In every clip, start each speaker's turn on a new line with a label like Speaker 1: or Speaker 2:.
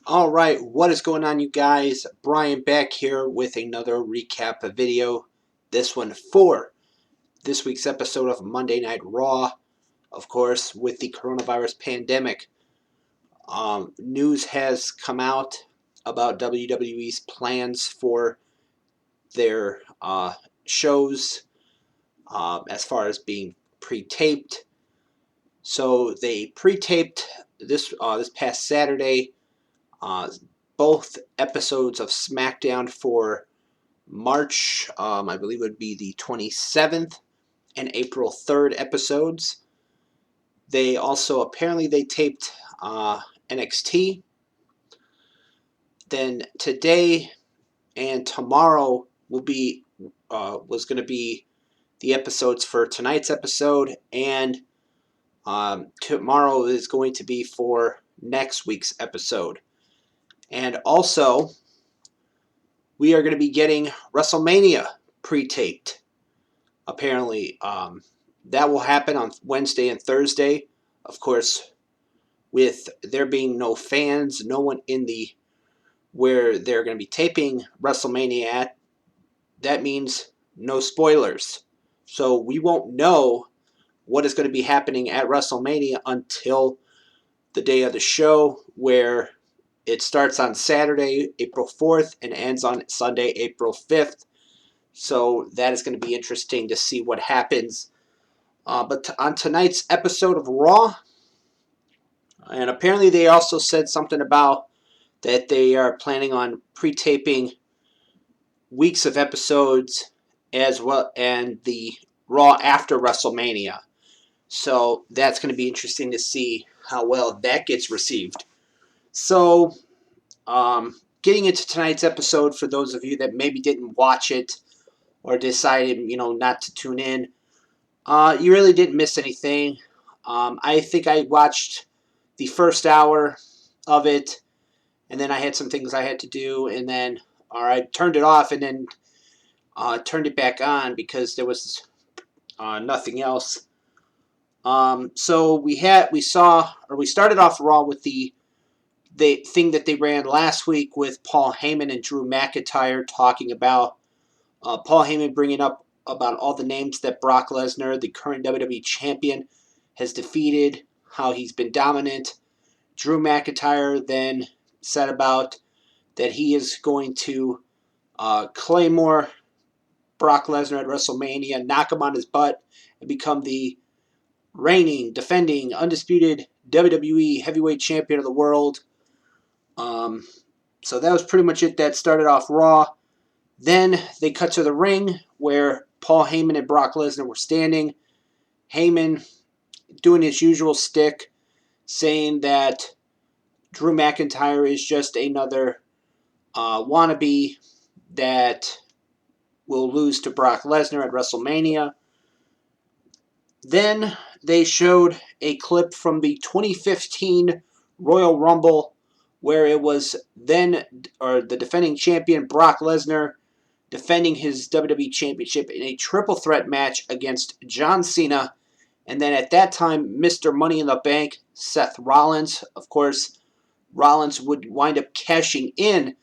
Speaker 1: All right, what is going on, you guys? Brian back here with another recap video. This one for this week's episode of Monday Night Raw. Of course, with the coronavirus pandemic, news has come out about WWE's plans for their shows as far as being pre-taped. So they pre-taped this past Saturday. Uh, both episodes of SmackDown for March, I believe it would be the 27th and April 3rd episodes. They also apparently they taped NXT. Then today and tomorrow was going to be the episodes for tonight's episode, and tomorrow is going to be for next week's episode. And also, we are going to be getting WrestleMania pre-taped. Apparently, that will happen on Wednesday and Thursday. Of course, with there being no fans, no one in the where they're going to be taping WrestleMania at, that means no spoilers. So we won't know what is going to be happening at WrestleMania until the day of the show, where it starts on Saturday, April 4th, and ends on Sunday, April 5th. So that is going to be interesting to see what happens. But on tonight's episode of Raw, and apparently they also said something about that they are planning on pre-taping weeks of episodes as well, and the Raw after WrestleMania. So that's going to be interesting to see how well that gets received. So, getting into tonight's episode, for those of you that maybe didn't watch it or decided, not to tune in, you really didn't miss anything. I think I watched the first hour of it, and then I had some things I had to do, and then I turned it off, and then turned it back on because there was nothing else. So we started off Raw with the thing that they ran last week with Paul Heyman and Drew McIntyre talking about Paul Heyman bringing up about all the names that Brock Lesnar, the current WWE champion, has defeated, how he's been dominant. Drew McIntyre then said about that he is going to Claymore Brock Lesnar at WrestleMania, knock him on his butt, and become the reigning, defending, undisputed WWE heavyweight champion of the world. So that was pretty much it. That started off Raw. Then they cut to the ring where Paul Heyman and Brock Lesnar were standing. Heyman doing his usual stick, saying that Drew McIntyre is just another wannabe that will lose to Brock Lesnar at WrestleMania. Then they showed a clip from the 2015 Royal Rumble where it was the defending champion Brock Lesnar defending his WWE Championship in a triple threat match against John Cena. And then at that time, Mr. Money in the Bank, Seth Rollins. Of course, Rollins would wind up cashing in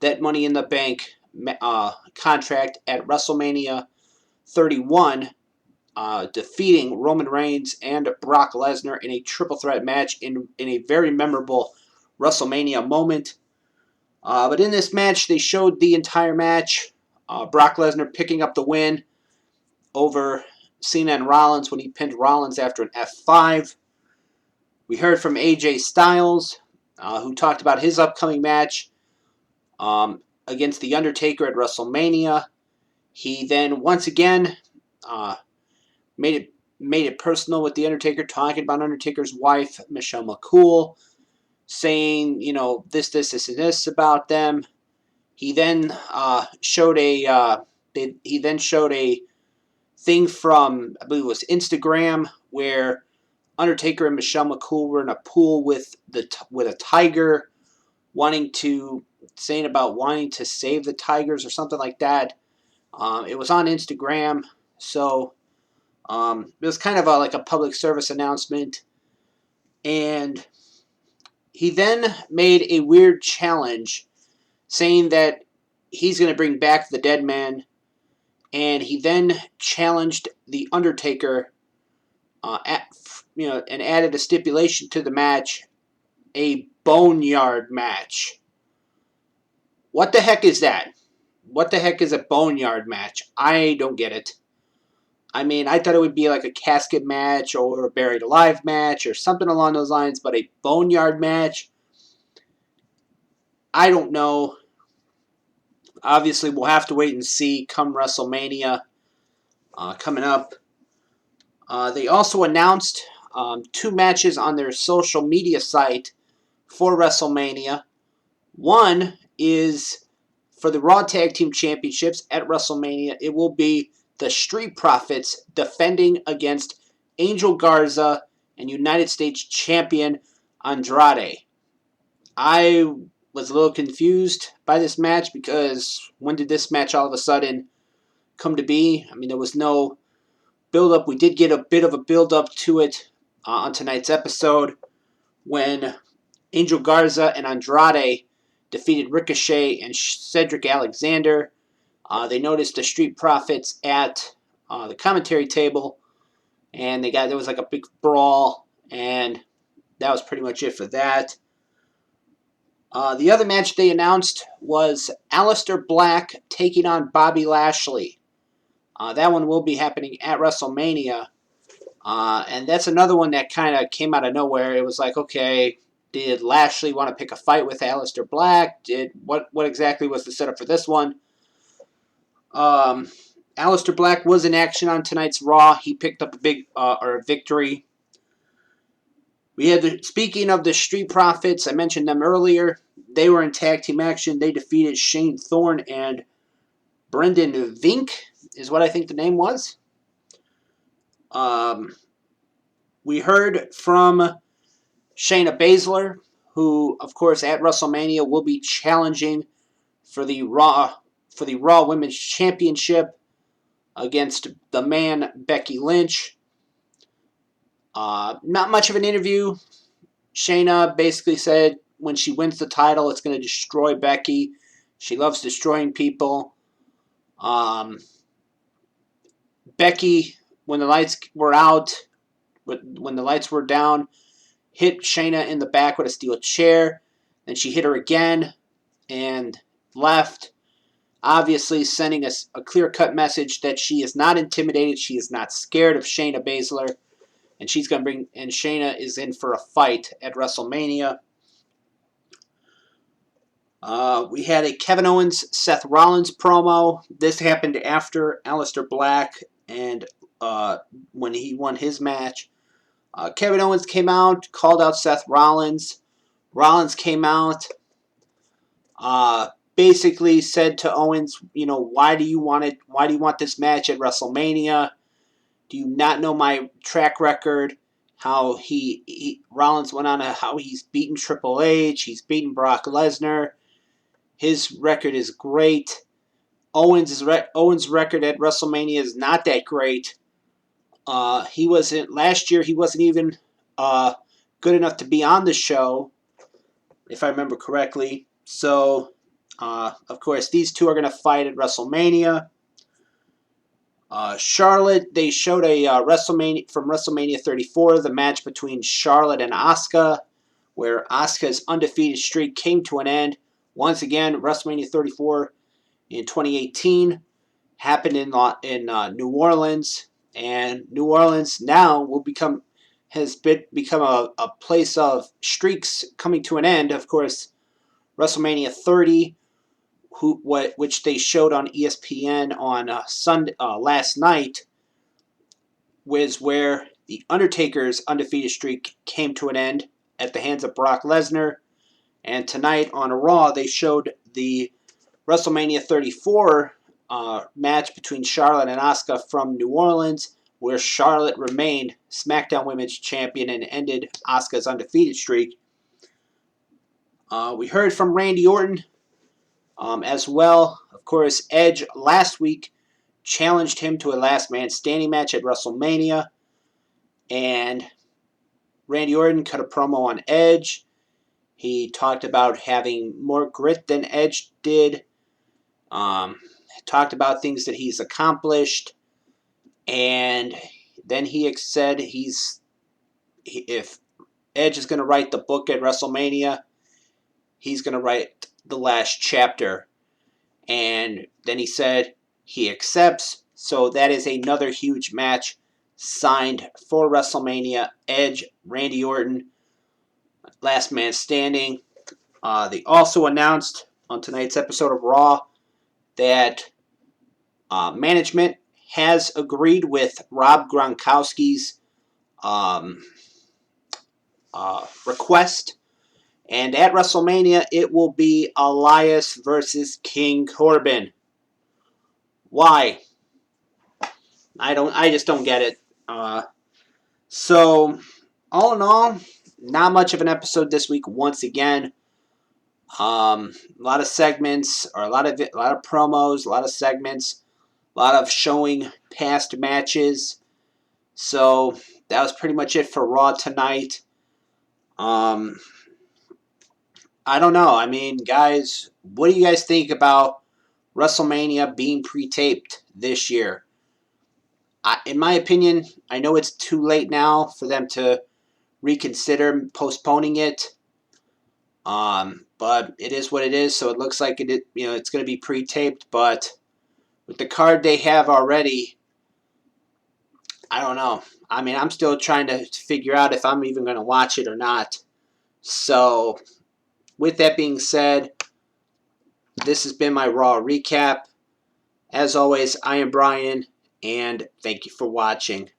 Speaker 1: that Money in the Bank contract at WrestleMania 31, defeating Roman Reigns and Brock Lesnar in a triple threat match in a very memorable WrestleMania moment. But in this match, they showed the entire match. Brock Lesnar picking up the win over Cena and Rollins when he pinned Rollins after an F5. We heard from AJ Styles, who talked about his upcoming match against The Undertaker at WrestleMania. He then once again made it personal with The Undertaker, talking about Undertaker's wife, Michelle McCool, saying, this, and this about them. He then showed a thing from, I believe it was Instagram, where Undertaker and Michelle McCool were in a pool with a tiger, saying about wanting to save the tigers or something like that. It was on Instagram, so it was kind of like a public service announcement, and He then made a weird challenge saying that he's going to bring back the dead man, and he then challenged The Undertaker and added a stipulation to the match, a boneyard match. What the heck is that? What the heck is a boneyard match? I don't get it. I mean, I thought it would be like a casket match or a buried alive match or something along those lines, but a boneyard match? I don't know. Obviously, we'll have to wait and see come WrestleMania coming up. They also announced 2 matches on their social media site for WrestleMania. One is for the Raw Tag Team Championships at WrestleMania. It will be the Street Profits defending against Angel Garza and United States Champion Andrade. I was a little confused by this match because when did this match all of a sudden come to be? I mean, there was no build-up. We did get a bit of a build-up to it on tonight's episode when Angel Garza and Andrade defeated Ricochet and Cedric Alexander. They noticed the Street Profits at the commentary table, and there was like a big brawl, and that was pretty much it for that. The other match they announced was Aleister Black taking on Bobby Lashley. That one will be happening at WrestleMania. And that's another one that kind of came out of nowhere. It was like, okay, did Lashley want to pick a fight with Aleister Black? What exactly was the setup for this one? Aleister Black was in action on tonight's Raw. He picked up a big victory. Speaking of the Street Profits, I mentioned them earlier. They were in tag team action. They defeated Shane Thorne and Brendan Vink, is what I think the name was. We heard from Shayna Baszler, who, of course, at WrestleMania will be challenging for the Raw Women's Championship against the man Becky Lynch. Not much of an interview. Shayna basically said when she wins the title, it's going to destroy Becky. She loves destroying people. Becky, when the lights were out, when the lights were down, hit Shayna in the back with a steel chair. Then she hit her again and left, obviously sending us a clear-cut message that she is not intimidated. She is not scared of Shayna Baszler. And Shayna is in for a fight at WrestleMania. We had a Kevin Owens, Seth Rollins promo. This happened after Aleister Black and when he won his match. Kevin Owens came out, called out Seth Rollins. Rollins came out, basically said to Owens, why do you want this match at WrestleMania? Do you not know my track record? How Rollins went on how he's beaten Triple H, he's beaten Brock Lesnar. His record is great. Owens' record at WrestleMania is not that great. Last year. He wasn't even good enough to be on the show, if I remember correctly. So, of course, these two are going to fight at WrestleMania. Charlotte, they showed a WrestleMania 34, the match between Charlotte and Asuka, where Asuka's undefeated streak came to an end. Once again, WrestleMania 34 in 2018 happened in New Orleans, and New Orleans now has become a place of streaks coming to an end. Of course, WrestleMania 30. Which they showed on ESPN on Sunday last night, was where the Undertaker's undefeated streak came to an end at the hands of Brock Lesnar. And tonight on Raw, they showed the WrestleMania 34 match between Charlotte and Asuka from New Orleans, where Charlotte remained SmackDown Women's Champion and ended Asuka's undefeated streak. We heard from Randy Orton. As well, of course, Edge last week challenged him to a last man standing match at WrestleMania, and Randy Orton cut a promo on Edge. He talked about having more grit than Edge did. Talked about things that he's accomplished, and then he said if Edge is going to write the book at WrestleMania, he's going to write the last chapter. And then he said he accepts. So that is another huge match signed for WrestleMania. Edge, Randy Orton, last man standing. They also announced on tonight's episode of Raw that management has agreed with Rob Gronkowski's request. And at WrestleMania, it will be Elias versus King Corbin. Why? I just don't get it. So, all in all, not much of an episode this week once again. A lot of segments, or a lot of promos, a lot of segments, a lot of showing past matches. So that was pretty much it for Raw tonight. I don't know. I mean, guys, what do you guys think about WrestleMania being pre-taped this year? In my opinion, I know it's too late now for them to reconsider postponing it. But it is what it is. So it looks like it's going to be pre-taped. But with the card they have already, I don't know. I mean, I'm still trying to figure out if I'm even going to watch it or not. So, with that being said, this has been my Raw recap. As always, I am Brian, and thank you for watching.